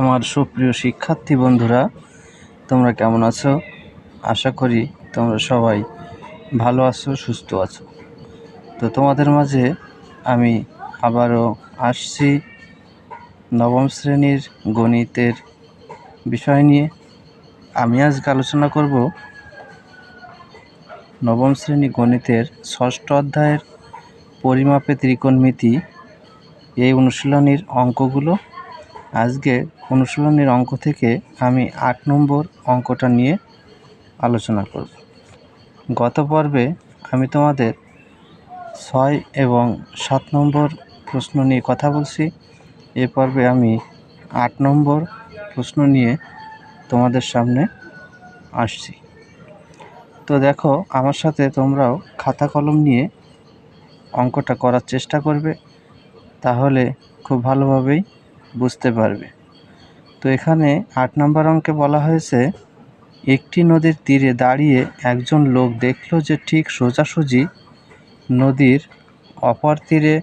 আমার সুপ্রিয় শিক্ষার্থী বন্ধুরা, তোমরা কেমন আছো? আশা করি তোমরা সবাই ভালো আছো, সুস্থ আছো। তো তোমাদের মাঝে আমি আবারও আসছি নবম শ্রেণীর গণিতের বিষয় নিয়ে। আমি আজকে আলোচনা করব নবম শ্রেণী গণিতের ষষ্ঠ অধ্যায়ের পরিমাপে ত্রিকোণমিতি এই অনুশীলনীর অঙ্কগুলো। আজকে অনুশীলনীর অঙ্ক থেকে আমি 8 নম্বর অঙ্কটা নিয়ে আলোচনা করব। গত পর্বে আমি তোমাদের 6 এবং 7 নম্বর প্রশ্ন নিয়ে কথা বলছি। এ পর্বে আমি 8 নম্বর প্রশ্ন নিয়ে তোমাদের সামনে আসছি। তো দেখো, আমার সাথে তোমরাও খাতা কলম নিয়ে অঙ্কটা করার চেষ্টা করবে, তাহলে খুব ভালোভাবেই বুঝতে পারবে। তো এখানে 8 নম্বর অঙ্কে বলা হয়েছে, একটি নদীর তীরে দাঁড়িয়ে একজন লোক দেখল যে ঠিক সোজাসুজি নদীর অপর তীরে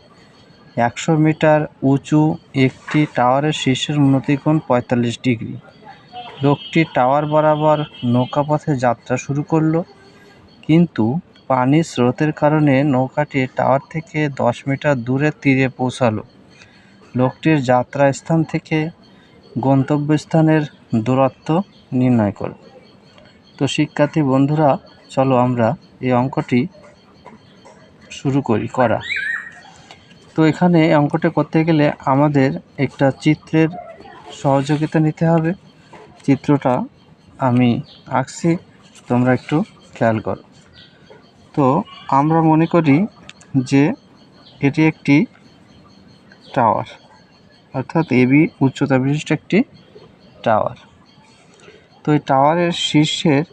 100 মিটার উঁচু একটি টাওয়ারের শীর্ষের উন্নতিকোণ 45 ডিগ্রি। লোকটি টাওয়ার বরাবর নৌকাপথে যাত্রা শুরু করল, কিন্তু পানির স্রোতের কারণে নৌকাটি টাওয়ার থেকে 10 মিটার দূরে তীরে পৌঁছালো। লোকটির যাত্রা স্থান থেকে গন্তব্যস্থানের দূরত্ব নির্ণয় করো। তো শিক্ষার্থী বন্ধুরা, চলো আমরা এই অঙ্কটি শুরু করা। তো এখানে অঙ্কটা করতে গেলে আমাদের একটা চিত্রের সহযোগিতা নিতে হবে। চিত্রটা আমি আঁকছি, তোমরা একটু খেয়াল করো। তো আমরা মনে করি যে এটি একটি টাওয়ার, অর্থাৎ এবি উচ্চতা বিশিষ্ট একটি টাওয়ার। তো এই টাওয়ারের শীর্ষের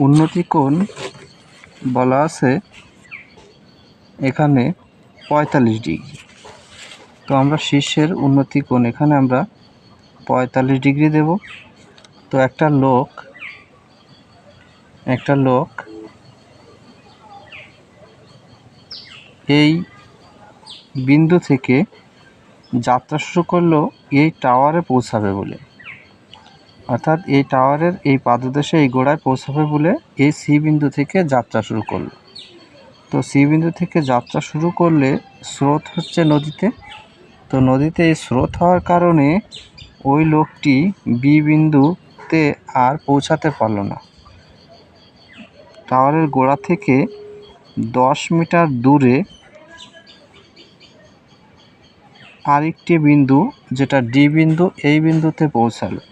উন্নতিকোণ বলা আছে এখানে 45 ডিগ্রি। তো আমরা শীর্ষের উন্নতিকোণ এখানে আমরা 45 ডিগ্রি দেব। তো একটা লোক এই বিন্দু থেকে যাত্রা শুরু করলো এই টাওয়ারে পৌঁছাবে বলে, অর্থাৎ এই টাওয়ারের এই পাদদেশে এই গোড়ায় পৌঁছাবে বলে এই সি বিন্দু থেকে যাত্রা শুরু করলো। তো সি বিন্দু থেকে যাত্রা শুরু করলে স্রোত হচ্ছে নদীতে। তো নদীতে এই স্রোত হওয়ার কারণে ওই লোকটি বি বিন্দুতে আর পৌঁছাতে পারল না। টাওয়ারের গোড়া থেকে 10 মিটার দূরে আরেকটি বিন্দু, যেটা ডি বিন্দু, এই বিন্দুতে পৌঁছালো।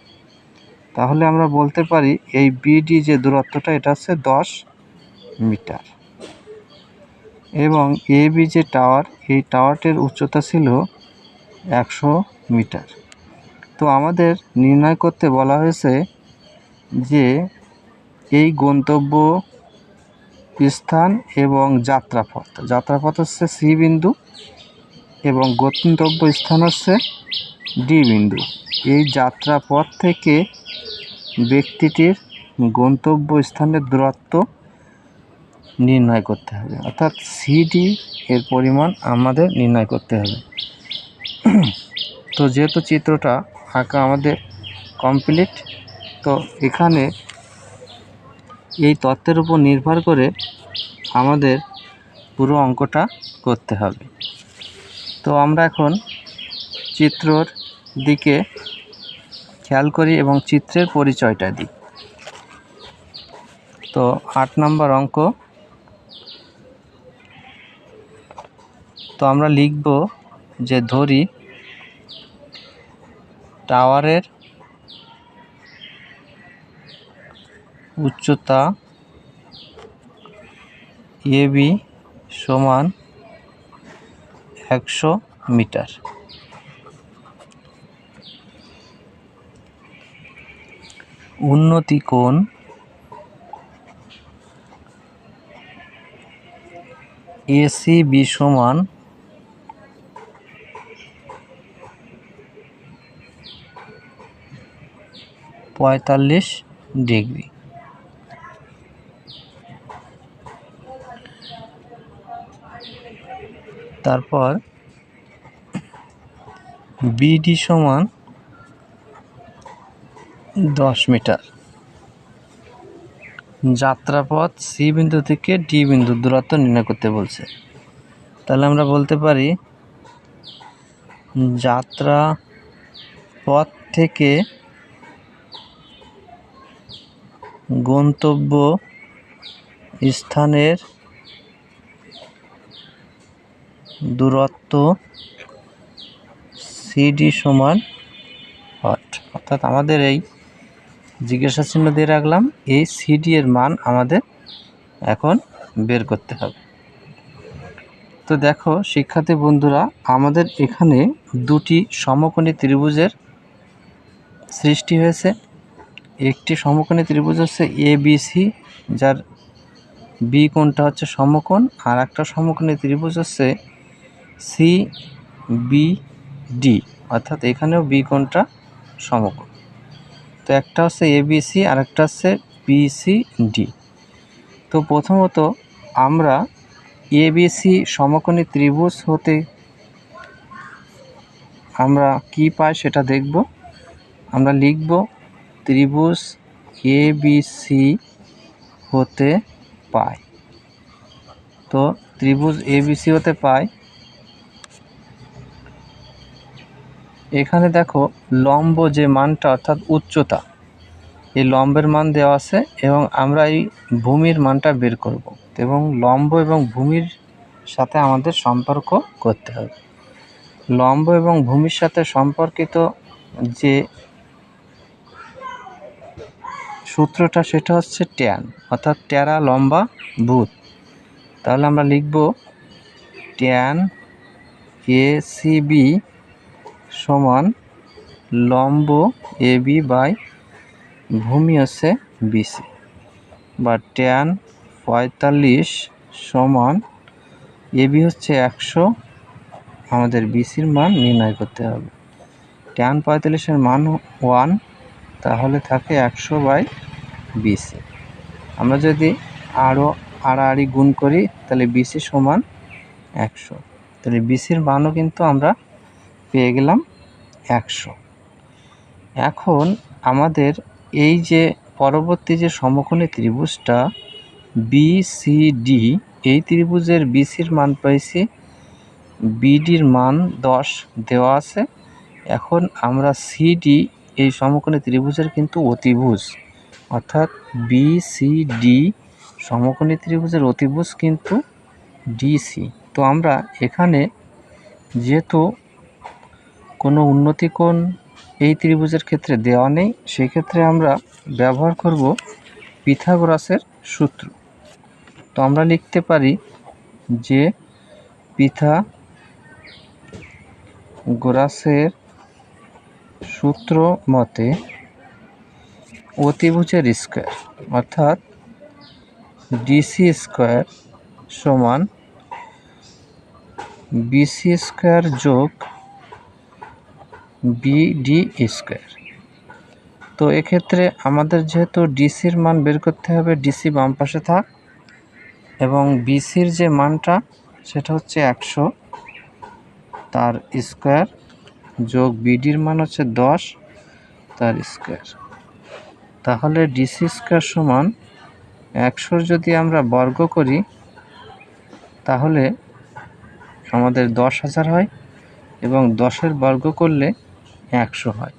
তাহলে আমরা বলতে পারি এই বিডি যে দূরত্বটা, এটা হচ্ছে 10 মিটার। এবং এ বি যে টাওয়ার, এই টাওয়ারটির উচ্চতা ছিল 100 মিটার। তো আমাদের নির্ণয় করতে বলা হয়েছে যে এই গন্তব্য স্থান এবং যাত্রাপথ হচ্ছে সি বিন্দু এবং গন্তব্য স্থান হচ্ছে ডি বিন্দু। এই যাত্রাপথ থেকে ব্যক্তিটির গন্তব্য স্থানের দূরত্ব নির্ণয় করতে হবে, অর্থাৎ সিডি এর পরিমাণ আমাদের নির্ণয় করতে হবে। তো যেহেতু চিত্রটা আঁকা আমাদের কমপ্লিট, তো এখানে এই তথ্যের উপর নির্ভর করে আমাদের পুরো অঙ্কটা করতে হবে। তো আমরা এখন চিত্রর দিকে খেয়াল করি এবং চিত্রের পরিচয়টা দিই। তো 8 নম্বর অঙ্ক। তো আমরা লিখব যে ধরি টাওয়ারের উচ্চতা এবি সমান 100 মিটার। উন্নতিকোণ এসিবি সমান 45 ডিগ্রি। তারপর বিডি সমান 10 মিটার। যাত্রাপথ সি বিন্দু থেকে ডি বিন্দুর দূরত্ব নির্ণয় করতে বলছে। তাহলে আমরা বলতে পারি যাত্রাপথ থেকে গন্তব্য স্থানের দূরত্ব সিডি সমান হট। অর্থাৎ আমাদের এই জিজ্ঞাসা চিহ্ন দিয়ে রাখলাম, এই সিডি এর মান আমাদের এখন বের করতে হবে। তো দেখো শিক্ষার্থী বন্ধুরা, আমাদের এখানে দুটি সমকোণী ত্রিভুজের সৃষ্টি হয়েছে। একটি সমকোণী ত্রিভুজ হচ্ছে এবিসি, যার বি কোণটা হচ্ছে সমকোণ, আর একটা সমকোণী ত্রিভুজ হচ্ছে সিবিডি, অর্থাৎ এখানেও বি কোণটা সমকোণ। তো একটা হচ্ছে এবিসি আর একটা হচ্ছে বিসিডি। তো প্রথমত আমরা এবিসি সমকোণী ত্রিভুজ হতে আমরা কি পাই সেটা দেখব। আমরা লিখব ত্রিভুজ এবিসি হতে পাই। তো ত্রিভুজ এবিসি হতে পাই, এখানে দেখো লম্ব যে মানটা অর্থাৎ উচ্চতা, এই লম্বের মান দেওয়া আছে এবং আমরা এই ভূমির মানটা বের করব এবং লম্ব এবং ভূমির সাথে আমাদের সম্পর্ক করতে হবে। লম্ব এবং ভূমির সাথে সম্পর্কিত যে সূত্রটা সেটা হচ্ছে ট্যান, অর্থাৎ ট্যারা লম্বা ভূত। তাহলে আমরা লিখব ট্যান এসিবি সমান লম্ব এবি বাই ভূমি হচ্ছে বিসি, বা ট্যান 45 সমান এবি হচ্ছে 100, আমাদের বিসির মান নির্ণয় করতে হবে। ট্যান 45-এর মান 1, তাহলে থাকে 100 বাই বিসি। আমরা যদি আরও আড়াআড়ি গুণ করি তাহলে বিসি সমান 100, তাহলে বিসির মানও কিন্তু আমরা পেয়ে গেলাম 100। এখন আমাদের এই যে পরবর্তী যে সমকোণী ত্রিভুজটা বিসিডি, এই ত্রিভুজের বিসির মান পাইছি, বিডির মান 10 দেওয়া আছে। এখন আমরা সিডি এই সমকোণী ত্রিভুজের কিন্তু অতিভুজ, অর্থাৎ বিসিডি সমকোণী ত্রিভুজের অতিভুজ কিন্তু ডিসি। তো আমরা এখানে যেহেতু কোনো উন্নতি কোণ এই ত্রিভুজের ক্ষেত্রে দেওয়া নেই, সেক্ষেত্রে আমরা ব্যবহার করব পিথাগোরাসের সূত্র। তো আমরা লিখতে পারি যে পিথাগোরাসের সূত্র মতে অতিভুজের স্কয়ার অর্থাৎ ডিসি স্কয়ার সমান বিসি স্কয়ার যোগ বিডি স্কয়ার। তো এক্ষেত্রে আমাদের যেহেতু ডিসির মান বের করতে হবে, ডিসি বাম পাশে থাক, এবং বিসির যে মানটা সেটা হচ্ছে 100, তার স্কয়ার যোগ বিডির মান হচ্ছে 10, তার স্কয়ার। তাহলে ডিসি স্কয়ার সমান 100 যদি আমরা বর্গ করি তাহলে আমাদের 10,000 হয়, এবং 10-এর বর্গ করলে 100 হয়।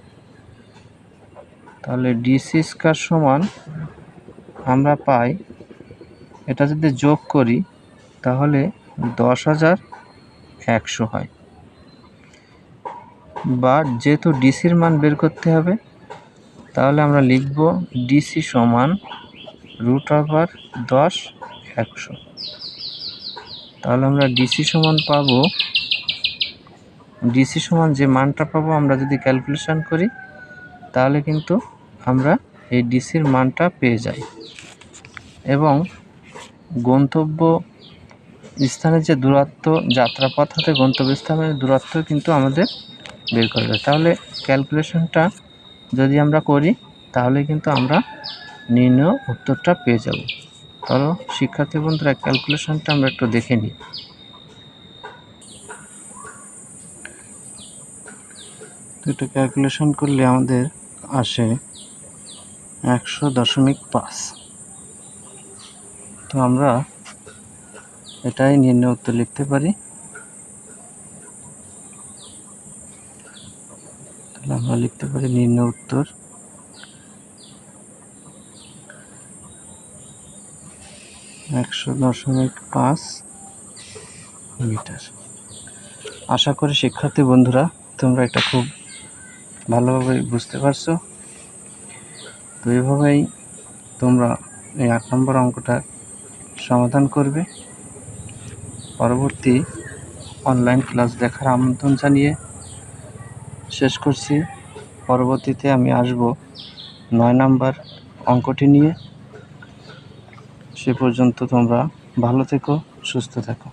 তাহলে ডিসি স্কয়ার সমান আমরা পাই, এটা যদি যোগ করি তাহলে 10,100 হয়। বা যেহেতু ডিসির মান বের করতে হবে, তাহলে আমরা লিখব ডিসি সমান √10,100। তাহলে আমরা ডিসি সমান পাবো, ডিসি সমান যে মানটা পাবো আমরা যদি ক্যালকুলেশন করি তাহলে কিন্তু আমরা এই ডিসির মানটা পেয়ে যাই, এবং গন্তব্য স্থানের যে দূরত্ব, যাত্রাপথ হতে গন্তব্য স্থানের দূরত্ব কিন্তু আমাদের বের করবে। তাহলে ক্যালকুলেশনটা যদি আমরা করি তাহলে কিন্তু আমরা নির্ণয় উত্তরটা পেয়ে যাব। তাহলে শিক্ষার্থী বন্ধুরা ক্যালকুলেশনটা আমরা একটু দেখে নিই। তো এটা ক্যালকুলেশন করলে আমাদের আসে 100.5। তো আমরা এটাই নির্ণয় উত্তর লিখতে পারি। তাহলে আমরা লিখতে পারি নির্ণয় উত্তর 100.5 মিটার। আশা করি শিক্ষার্থী বন্ধুরা তোমরা এটা খুব ভালোভাবে বুঝতে পারছো। তো এইভাবেই তোমরা এই 8 নম্বর অঙ্কটা সমাধান করবে। পরবর্তী অনলাইন ক্লাস দেখার আমন্ত্রণ জানিয়ে শেষ করছি। পরবর্তীতে আমি আসব 9 নম্বর অঙ্কটি নিয়ে। সে পর্যন্ত তোমরা ভালো থেকো, সুস্থ থেকো।